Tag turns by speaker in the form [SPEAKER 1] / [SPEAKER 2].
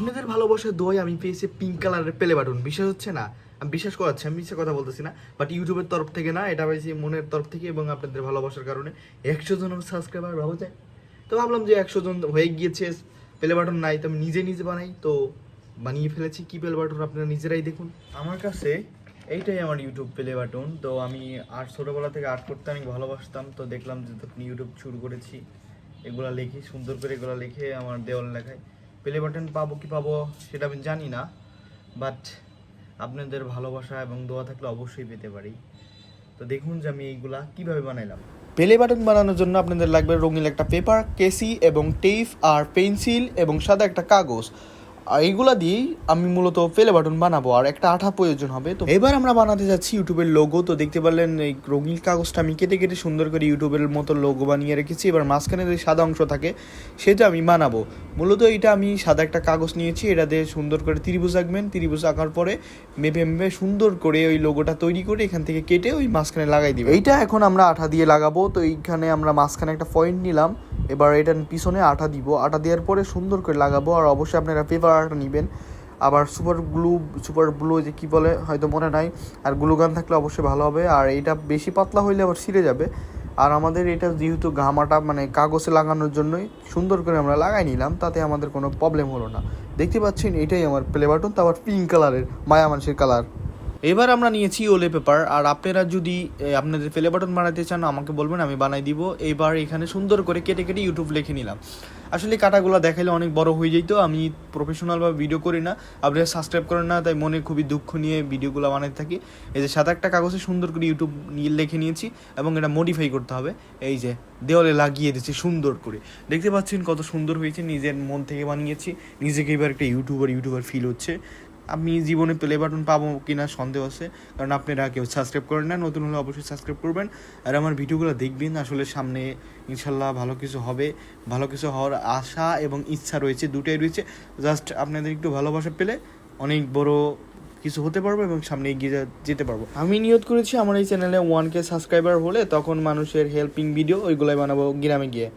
[SPEAKER 1] আপনাদের ভালোবাসার দোয়ায় আমি পেয়েছি পিঙ্ক কালারের প্লে বাটন। বিশ্বাস হচ্ছে না? আমি বিশ্বাস করাচ্ছি, আমি মিথ্যে কথা বলতেছি না, বাট ইউটিউবের তরফ থেকে না, এটা পেয়েছি মনের তরফ থেকে এবং আপনাদের ভালোবাসার কারণে। 100 জন সাবস্ক্রাইবার ভাবা যায়। তো ভাবলাম যে 100 জন হয়ে গিয়েছে, প্লে বাটন নাই, তো আমি নিজে নিজে বানাই, তো বানিয়ে ফেলেছি। কি প্লে বাটন আপনারা নিজেরাই দেখুন। আমার কাছে এইটাই আমার ইউটিউব প্লে বাটন। তো আমি আর্ট ছোটোবেলা থেকে আর্ট করতে অনেক ভালোবাসতাম, তো দেখলাম যে তখন ইউটিউব শুরু করেছি, এগুলা লিখি সুন্দর করে, এগুলো লিখে আমার দেওয়াল লেখায়। প্লে বাটন পাবো কি পাবো সেটা আমি জানি না, বাট আপনাদের ভালোবাসা এবং দোয়া থাকলে অবশ্যই পেতে পারি। তো দেখুন যে আমি এইগুলা কিভাবে বানাইলাম। প্লে বাটন বানানোর জন্য আপনাদের লাগবে রঙিন একটা পেপার, কেসি এবং টেপ আর পেন্সিল এবং সাদা একটা কাগজ। আর এইগুলা দিয়েই আমি মূলত প্লে বাটন বানাবো, আর একটা আঠা প্রয়োজন হবে। তো এবার আমরা বানাতে যাচ্ছি ইউটিউবের লোগো। তো দেখতে পারলেন এই রঙিন কাগজটা আমি কেটে কেটে সুন্দর করে ইউটিউবের মতো লোগো বানিয়ে রেখেছি। এবার মাঝখানে যে সাদা অংশ থাকে সেটা আমি বানাবো। মূলত এটা আমি সাদা একটা কাগজ নিয়েছি, এটা দিয়ে সুন্দর করে ত্রিভুজ আঁকবেন। ত্রিভুজ আঁকার পরে মেপে মেপে সুন্দর করে ওই লোগোটা তৈরি করে এখান থেকে কেটে ওই মাঝখানে লাগাই দিবেন। এইটা এখন আমরা আঠা দিয়ে লাগাবো। তো এইখানে আমরা মাঝখানে একটা পয়েন্ট নিলাম, এবার এটার পিছনে আঠা দিব। আঠা দেওয়ার পরে সুন্দর করে লাগাবো। আর অবশ্যই আপনারা পেপার আঠা নেবেন। আবার সুপার গ্লু যে কী বলে হয়তো মনে নাই, আর গ্লুগান থাকলে অবশ্যই ভালো হবে। আর এটা বেশি পাতলা হইলে আবার ছিঁড়ে যাবে। আর আমাদের এটা যেহেতু ঘামাটা মানে কাগজে লাগানোর জন্যই সুন্দর করে আমরা লাগাই নিলাম, তাতে আমাদের কোনো প্রবলেম হলো না। দেখতে পাচ্ছেন এটাই আমার প্লে বাটন, তো আবার পিঙ্ক কালারের, মায়া মানুষের কালার। এবার আমরা নিয়েছি ওলে পেপার। আর আপনারা যদি আপনাদের প্লে বাটন বানাতে চান আমাকে বলবেন, আমি বানাই দিব। এবার এখানে সুন্দর করে কেটে কেটে ইউটিউব লিখে নিলাম। আসলে কাটাগুলো দেখাইলে অনেক বড় হয়ে যেত, আমি প্রফেশনালভাবে ভিডিও করি না, আপনারা সাবস্ক্রাইব করেন না, তাই মনে খুবই দুঃখ নিয়ে ভিডিওগুলো বানাতে থাকি। এই যে সাদা একটা কাগজে সুন্দর করে ইউটিউব নিয়ে লিখে নিয়েছি এবং এটা মডিফাই করতে হবে। এই যে দেওয়ালে লাগিয়ে দিচ্ছি সুন্দর করে। দেখতে পাচ্ছেন কত সুন্দর হয়েছে, নিজের মন থেকে বানিয়েছি। নিজেকে এবার একটা ইউটিউবার ফিল হচ্ছে। আমি জীবনে প্লে বাটন পাবো কিনা সন্দেহ আছে, কারণ আপনারা কেউ সাবস্ক্রাইব করেন না। নতুন হলে অবশ্যই সাবস্ক্রাইব করবেন আর আমার ভিডিওগুলো দেখবেন। আসলে সামনে ইনশাল্লাহ ভালো কিছু হবে, ভালো কিছু হওয়ার আশা এবং ইচ্ছা রয়েছে, দুটাই রয়েছে। জাস্ট আপনাদের একটু ভালোবাসা পেলে অনেক বড় কিছু হতে পারবো এবং সামনে এগিয়ে যেতে পারবো। আমি নিয়ত করেছি আমার এই চ্যানেলে 1K সাবস্ক্রাইবার হলে তখন মানুষের হেল্পিং ভিডিও ওইগুলাই বানাবো গ্রামে গিয়ে।